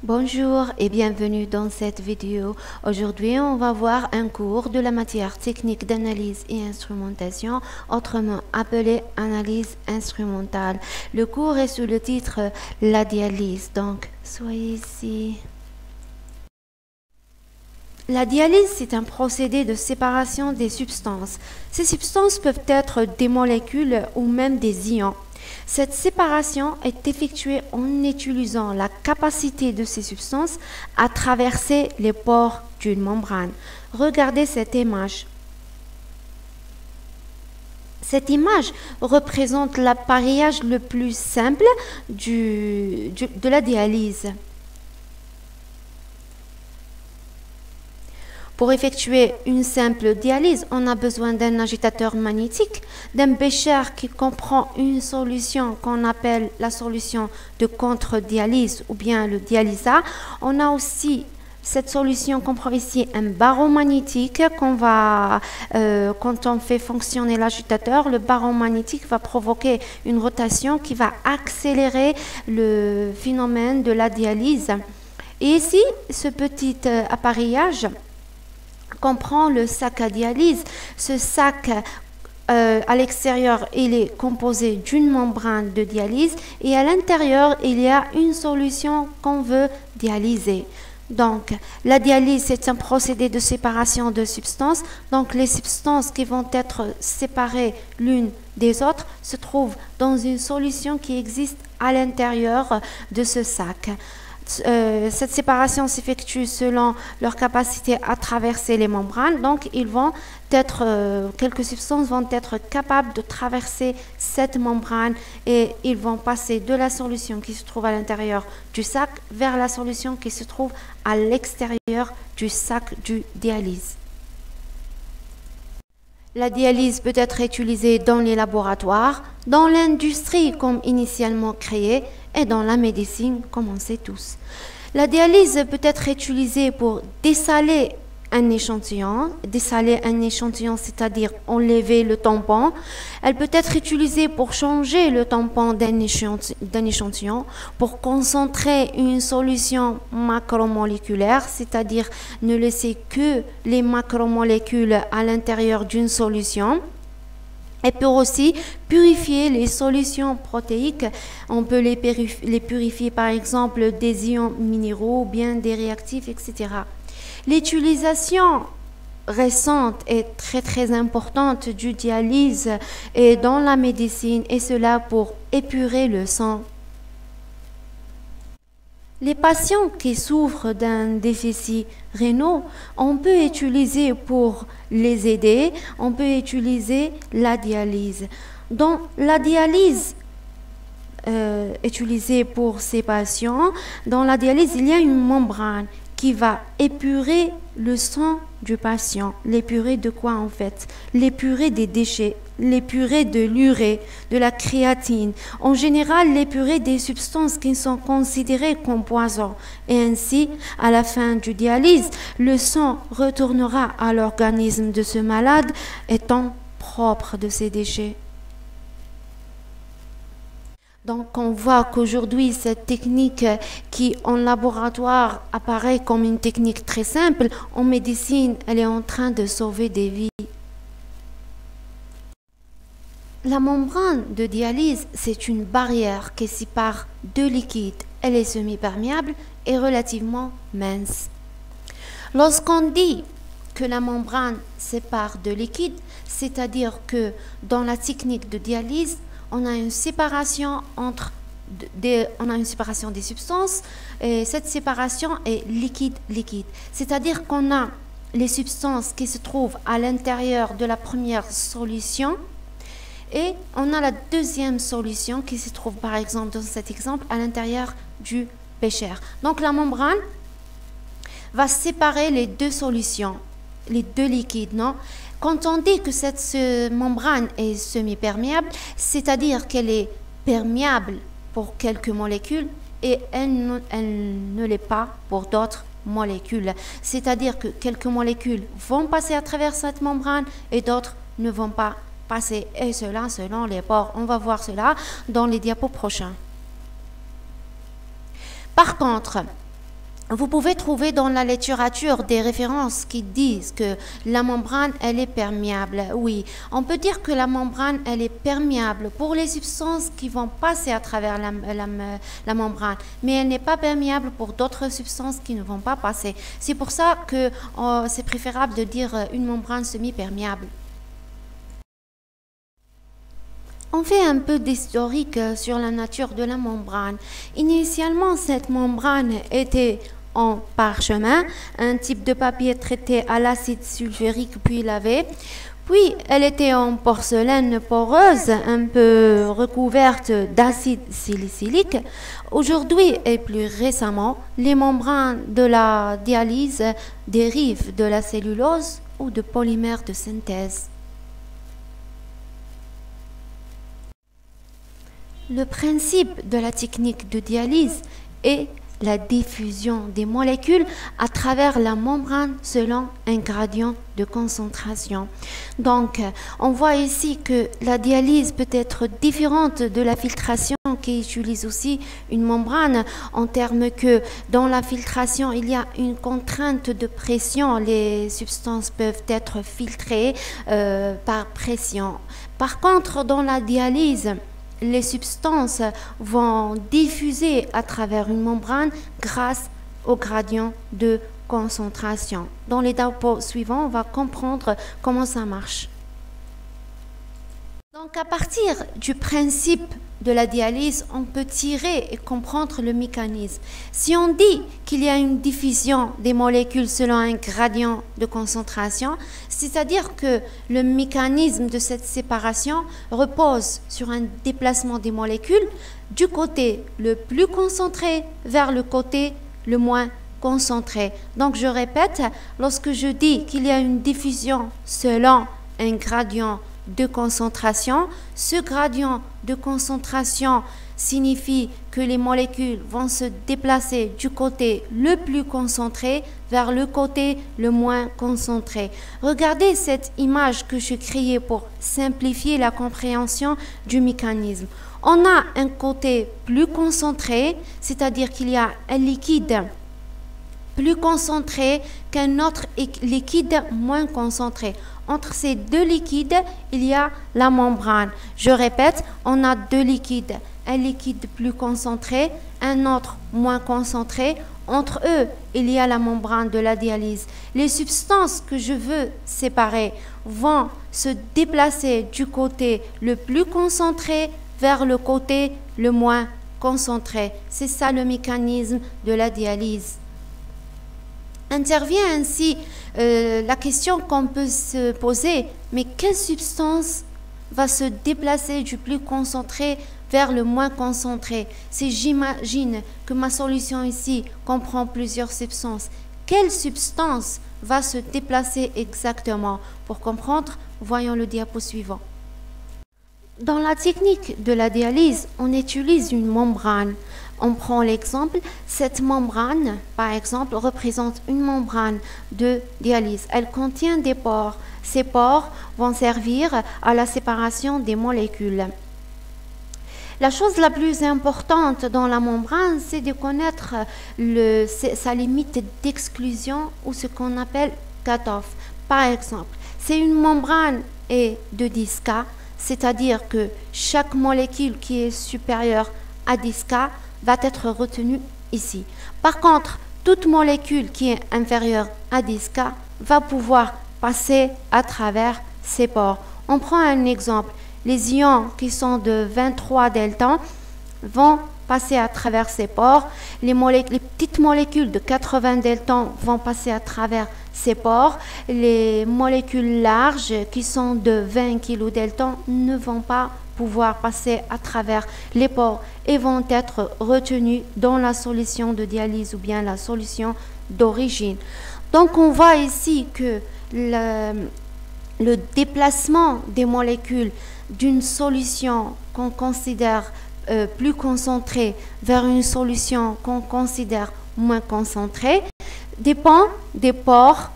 Bonjour et bienvenue dans cette vidéo. Aujourd'hui, on va voir un cours de la matière technique d'analyse et instrumentation, autrement appelée analyse instrumentale. Le cours est sous le titre La dialyse, donc soyez ici. La dialyse, c'est un procédé de séparation des substances. Ces substances peuvent être des molécules ou même des ions. Cette séparation est effectuée en utilisant la capacité de ces substances à traverser les pores d'une membrane. Regardez cette image. Cette image représente l'appareillage le plus simple de la dialyse. Pour effectuer une simple dialyse, on a besoin d'un agitateur magnétique, d'un bécher qui comprend une solution qu'on appelle la solution de contre-dialyse ou bien le dialysa. On a aussi cette solution comprend ici un barreau magnétique quand on fait fonctionner l'agitateur, le barreau magnétique va provoquer une rotation qui va accélérer le phénomène de la dialyse. Et ici, ce petit appareillage comprend le sac à dialyse. Ce sac à l'extérieur, il est composé d'une membrane de dialyse et à l'intérieur, il y a une solution qu'on veut dialyser. Donc, la dialyse, c'est un procédé de séparation de substances. Donc, les substances qui vont être séparées l'une des autres se trouvent dans une solution qui existe à l'intérieur de ce sac. Cette séparation s'effectue selon leur capacité à traverser les membranes. Donc, quelques substances vont être capables de traverser cette membrane et ils vont passer de la solution qui se trouve à l'intérieur du sac vers la solution qui se trouve à l'extérieur du sac du dialyse. La dialyse peut être utilisée dans les laboratoires, dans l'industrie comme initialement créée et dans la médecine comme on sait tous. La dialyse peut être utilisée pour dessaler un échantillon, c'est-à-dire enlever le tampon. Elle peut être utilisée pour changer le tampon d'un échantillon, pour concentrer une solution macromoléculaire, c'est-à-dire ne laisser que les macromolécules à l'intérieur d'une solution. Et pour aussi purifier les solutions protéiques. On peut les purifier par exemple des ions minéraux ou bien des réactifs, etc. L'utilisation récente est très importante du dialyse et dans la médecine, et cela pour épurer le sang. Les patients qui souffrent d'un déficit rénal, on peut utiliser pour les aider, on peut utiliser la dialyse. Dans la dialyse utilisée pour ces patients, dans la dialyse, il y a une membrane qui va épurer le sang du patient. L'épurer de quoi en fait? L'épurer des déchets, l'épurer de l'urée, de la créatine. En général, l'épurer des substances qui sont considérées comme poison. Et ainsi, à la fin du dialyse, le sang retournera à l'organisme de ce malade étant propre de ces déchets. Donc, on voit qu'aujourd'hui, cette technique qui, en laboratoire, apparaît comme une technique très simple, en médecine, elle est en train de sauver des vies. La membrane de dialyse, c'est une barrière qui sépare deux liquides. Elle est semi-perméable et relativement mince. Lorsqu'on dit que la membrane sépare deux liquides, c'est-à-dire que dans la technique de dialyse, on a une séparation des substances et cette séparation est liquide-liquide. C'est-à-dire qu'on a les substances qui se trouvent à l'intérieur de la première solution et on a la deuxième solution qui se trouve par exemple dans cet exemple à l'intérieur du bécher. Donc la membrane va séparer les deux solutions, les deux liquides, non? Quand on dit que cette membrane est semi-perméable, c'est-à-dire qu'elle est perméable pour quelques molécules et elle ne l'est pas pour d'autres molécules. C'est-à-dire que quelques molécules vont passer à travers cette membrane et d'autres ne vont pas passer. Et cela selon les pores. On va voir cela dans les diapos prochains. Par contre, Vous pouvez trouver dans la littérature des références qui disent que la membrane, elle est perméable. Oui, on peut dire que la membrane, elle est perméable pour les substances qui vont passer à travers la membrane, mais elle n'est pas perméable pour d'autres substances qui ne vont pas passer. C'est pour ça que c'est préférable de dire une membrane semi-perméable. On fait un peu d'historique sur la nature de la membrane. Initialement, cette membrane était en parchemin, un type de papier traité à l'acide sulfurique puis lavé. Puis, elle était en porcelaine poreuse, un peu recouverte d'acide salicylique. Aujourd'hui et plus récemment, les membranes de la dialyse dérivent de la cellulose ou de polymères de synthèse. Le principe de la technique de dialyse est la diffusion des molécules à travers la membrane selon un gradient de concentration. Donc, on voit ici que la dialyse peut être différente de la filtration qui utilise aussi une membrane en termes que dans la filtration, il y a une contrainte de pression. Les substances peuvent être filtrées par pression. Par contre, dans la dialyse, les substances vont diffuser à travers une membrane grâce au gradient de concentration. Dans les diapos suivants, on va comprendre comment ça marche. Donc, à partir du principe de la dialyse, on peut tirer et comprendre le mécanisme. Si on dit qu'il y a une diffusion des molécules selon un gradient de concentration, c'est-à-dire que le mécanisme de cette séparation repose sur un déplacement des molécules du côté le plus concentré vers le côté le moins concentré. Donc, je répète, lorsque je dis qu'il y a une diffusion selon un gradient de concentration, ce gradient de concentration signifie que les molécules vont se déplacer du côté le plus concentré vers le côté le moins concentré. Regardez cette image que je créais pour simplifier la compréhension du mécanisme. On a un côté plus concentré, c'est-à-dire qu'il y a un liquide plus concentré qu'un autre liquide moins concentré. Entre ces deux liquides, il y a la membrane. Je répète, on a deux liquides. Un liquide plus concentré, un autre moins concentré. Entre eux, il y a la membrane de la dialyse. Les substances que je veux séparer vont se déplacer du côté le plus concentré vers le côté le moins concentré. C'est ça le mécanisme de la dialyse. Intervient ainsi la question qu'on peut se poser, mais quelle substance va se déplacer du plus concentré vers le moins concentré? Si j'imagine que ma solution ici comprend plusieurs substances, quelle substance va se déplacer exactement? Pour comprendre, voyons le diapo suivant. Dans la technique de la dialyse, on utilise une membrane. On prend l'exemple, cette membrane, par exemple, représente une membrane de dialyse. Elle contient des pores. Ces pores vont servir à la séparation des molécules. La chose la plus importante dans la membrane, c'est de connaître sa limite d'exclusion ou ce qu'on appelle cut-off. Par exemple, si une membrane est de 10K, c'est-à-dire que chaque molécule qui est supérieure à 10K va être retenue ici. Par contre, toute molécule qui est inférieure à 10K va pouvoir passer à travers ces pores. On prend un exemple. Les ions qui sont de 23 delta vont passer à travers ces pores. Les petites molécules de 80 delta vont passer à travers ces pores. Les molécules larges qui sont de 20 kilo delta ne vont pas pouvoir passer à travers les pores et vont être retenues dans la solution de dialyse ou bien la solution d'origine. Donc on voit ici que le déplacement des molécules d'une solution qu'on considère plus concentrée vers une solution qu'on considère moins concentrée dépend des pores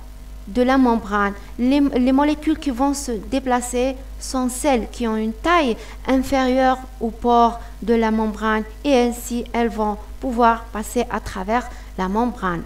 de la membrane. Les molécules qui vont se déplacer sont celles qui ont une taille inférieure aux pores de la membrane et ainsi elles vont pouvoir passer à travers la membrane.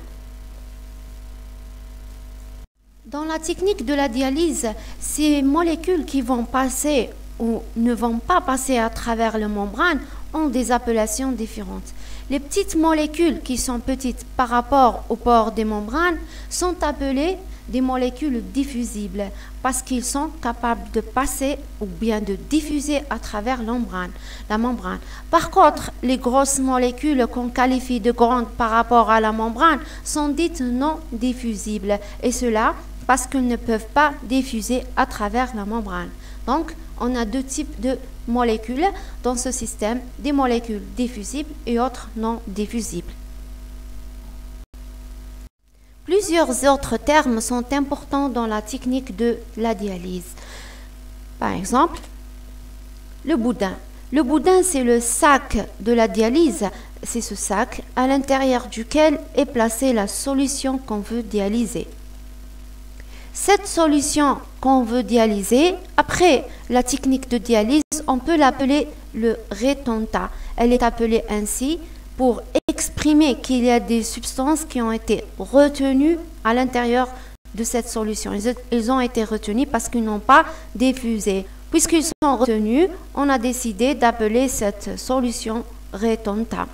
Dans la technique de la dialyse, ces molécules qui vont passer ou ne vont pas passer à travers la membrane ont des appellations différentes. Les petites molécules qui sont petites par rapport aux pores des membranes sont appelées des molécules diffusibles parce qu'ils sont capables de passer ou bien de diffuser à travers la membrane. Par contre, les grosses molécules qu'on qualifie de grandes par rapport à la membrane sont dites non diffusibles, et cela parce qu'elles ne peuvent pas diffuser à travers la membrane. Donc, on a deux types de molécules dans ce système, des molécules diffusibles et autres non diffusibles. Plusieurs autres termes sont importants dans la technique de la dialyse. Par exemple, le boudin. Le boudin, c'est le sac de la dialyse. C'est ce sac à l'intérieur duquel est placée la solution qu'on veut dialyser. Cette solution qu'on veut dialyser, après la technique de dialyse, on peut l'appeler le rétentat. Elle est appelée ainsi pour exprimer qu'il y a des substances qui ont été retenues à l'intérieur de cette solution. Ils ont été retenus parce qu'ils n'ont pas diffusé. Puisqu'ils sont retenus, on a décidé d'appeler cette solution rétentat.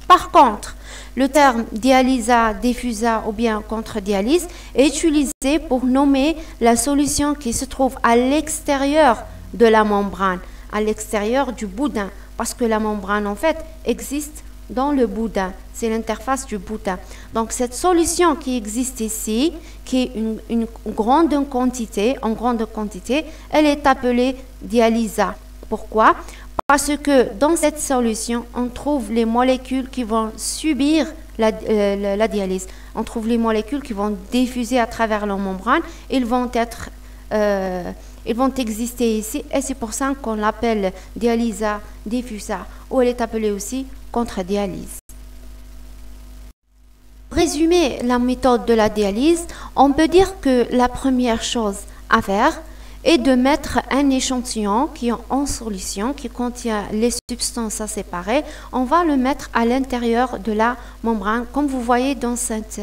Par contre, le terme dialysa, diffusa ou bien contre-dialyse est utilisé pour nommer la solution qui se trouve à l'extérieur de la membrane, à l'extérieur du boudin, parce que la membrane en fait existe dans le boudin, c'est l'interface du boudin. Donc cette solution qui existe ici, qui est une grande quantité, elle est appelée dialysa. Pourquoi ? Parce que dans cette solution, on trouve les molécules qui vont subir la dialyse. On trouve les molécules qui vont diffuser à travers la membrane. Ils vont exister ici, et c'est pour ça qu'on l'appelle dialysa diffusa, ou elle est appelée aussi contre-dialyse. Pour résumer la méthode de la dialyse, on peut dire que la première chose à faire et de mettre un échantillon qui est en solution, qui contient les substances à séparer. On va le mettre à l'intérieur de la membrane, comme vous voyez dans cette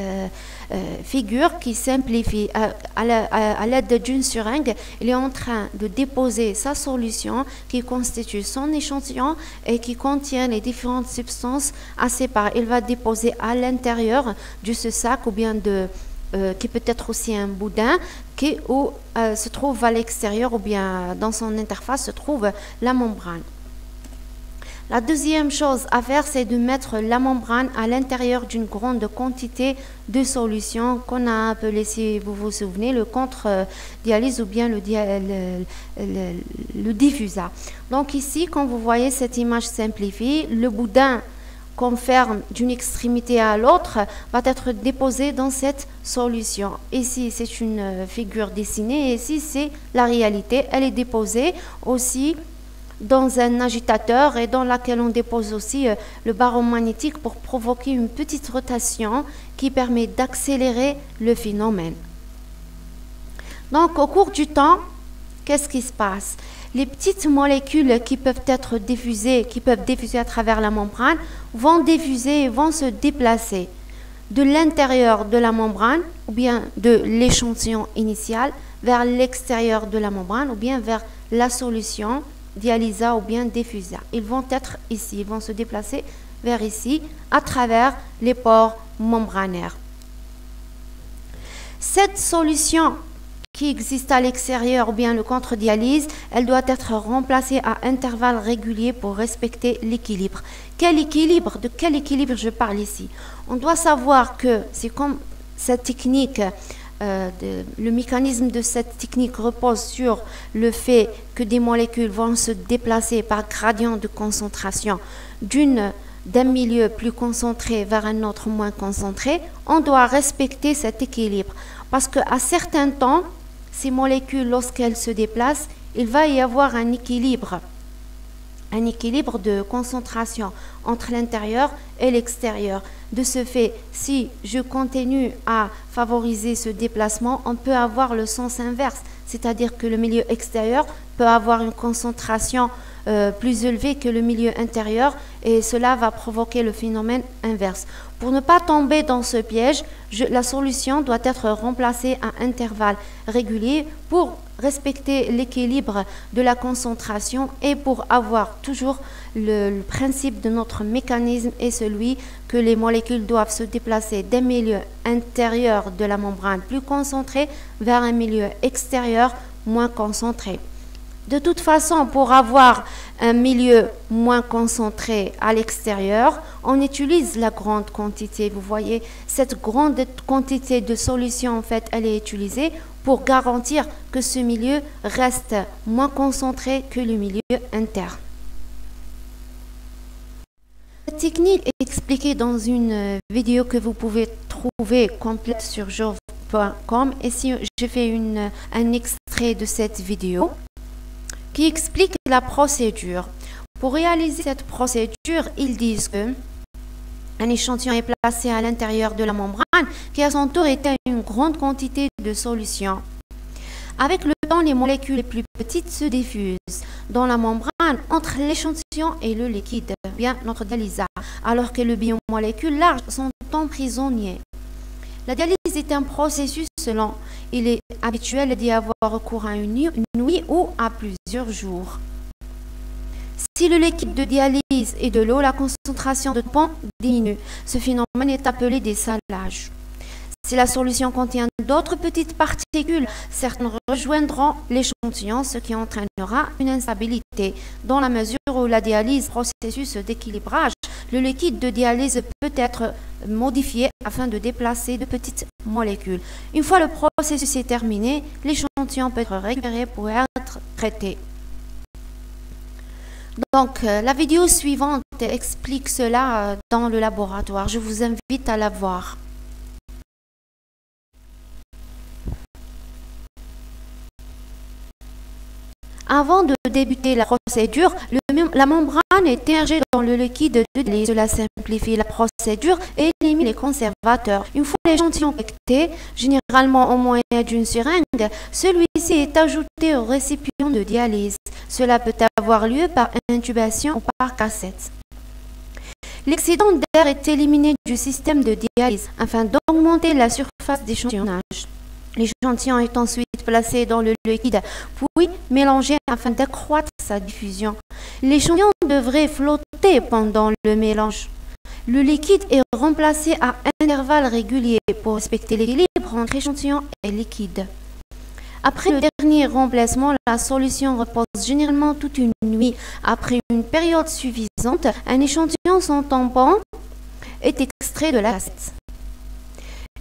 figure qui simplifie. À l'aide d'une seringue, il est en train de déposer sa solution qui constitue son échantillon et qui contient les différentes substances à séparer. Il va déposer à l'intérieur de ce sac ou bien qui peut être aussi un boudin, où se trouve à l'extérieur ou bien dans son interface se trouve la membrane. La deuxième chose à faire, c'est de mettre la membrane à l'intérieur d'une grande quantité de solution qu'on a appelé, si vous vous souvenez, le contre-dialyse ou bien le diffusa. Donc ici, quand vous voyez cette image simplifiée, le boudin qu'on ferme d'une extrémité à l'autre va être déposé dans cette solution. Ici, c'est une figure dessinée et ici, c'est la réalité. Elle est déposée aussi dans un agitateur et dans laquelle on dépose aussi le barreau magnétique pour provoquer une petite rotation qui permet d'accélérer le phénomène. Donc, au cours du temps, qu'est-ce qui se passe? Les petites molécules qui peuvent être diffusées, à travers la membrane, vont diffuser et vont se déplacer de l'intérieur de la membrane ou bien de l'échantillon initial vers l'extérieur de la membrane ou bien vers la solution dialysa ou bien diffusa. Ils vont être ici, ils vont se déplacer vers ici à travers les pores membranaires. Cette solution qui existe à l'extérieur ou bien le contre-dialyse, elle doit être remplacée à intervalles réguliers pour respecter l'équilibre. De quel équilibre je parle ici? On doit savoir que c'est comme cette technique, le mécanisme de cette technique repose sur le fait que des molécules vont se déplacer par gradient de concentration d'un milieu plus concentré vers un autre moins concentré. On doit respecter cet équilibre parce qu'à certains temps, ces molécules, lorsqu'elles se déplacent, il va y avoir un équilibre de concentration entre l'intérieur et l'extérieur. De ce fait, si je continue à favoriser ce déplacement, on peut avoir le sens inverse, c'est-à-dire que le milieu extérieur peut avoir une concentration plus élevé que le milieu intérieur et cela va provoquer le phénomène inverse. Pour ne pas tomber dans ce piège, la solution doit être remplacée à intervalles réguliers pour respecter l'équilibre de la concentration et pour avoir toujours le principe de notre mécanisme est celui que les molécules doivent se déplacer d'un milieu intérieur de la membrane plus concentré vers un milieu extérieur moins concentré. De toute façon, pour avoir un milieu moins concentré à l'extérieur, on utilise la grande quantité. Vous voyez, cette grande quantité de solution, en fait, elle est utilisée pour garantir que ce milieu reste moins concentré que le milieu interne. Cette technique est expliquée dans une vidéo que vous pouvez trouver complète sur jove.com. Et si j'ai fait un extrait de cette vidéo qui explique la procédure. Pour réaliser cette procédure, ils disent que un échantillon est placé à l'intérieur de la membrane qui à son tour était une grande quantité de solution. Avec le temps, les molécules les plus petites se diffusent dans la membrane entre l'échantillon et le liquide, bien notre dialysat, alors que les biomolécules larges sont emprisonnées. La dialyse est un processus lent. Il est habituel d'y avoir recours à une nuit ou à plusieurs jours. Si le liquide de dialyse est de l'eau, la concentration de tampon diminue. Ce phénomène est appelé dessalage. Si la solution contient d'autres petites particules, certaines rejoindront l'échantillon, ce qui entraînera une instabilité. Dans la mesure où la dialyse, processus d'équilibrage, le liquide de dialyse peut être modifié afin de déplacer de petites molécules. Une fois le processus est terminé, l'échantillon peut être récupéré pour être traité. Donc, la vidéo suivante explique cela dans le laboratoire. Je vous invite à la voir. Avant de débuter la procédure, la membrane est immergée dans le liquide de dialyse. Cela simplifie la procédure et élimine les conservateurs. Une fois l'échantillon collecté, généralement au moyen d'une seringue, celui-ci est ajouté au récipient de dialyse. Cela peut avoir lieu par intubation ou par cassette. L'excédent d'air est éliminé du système de dialyse afin d'augmenter la surface d'échantillonnage. L'échantillon est ensuite placé dans le liquide, puis mélangé afin d'accroître sa diffusion. L'échantillon devrait flotter pendant le mélange. Le liquide est remplacé à intervalles réguliers pour respecter l'équilibre entre échantillon et liquide. Après le dernier remplacement, la solution repose généralement toute une nuit. Après une période suffisante, un échantillon sans tampon est extrait de la cassette.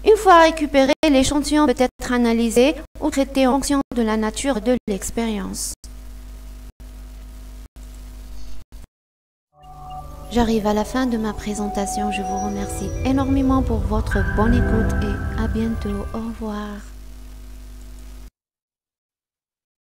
Une fois récupéré, l'échantillon peut être analysé ou traité en fonction de la nature de l'expérience. J'arrive à la fin de ma présentation. Je vous remercie énormément pour votre bonne écoute et à bientôt. Au revoir.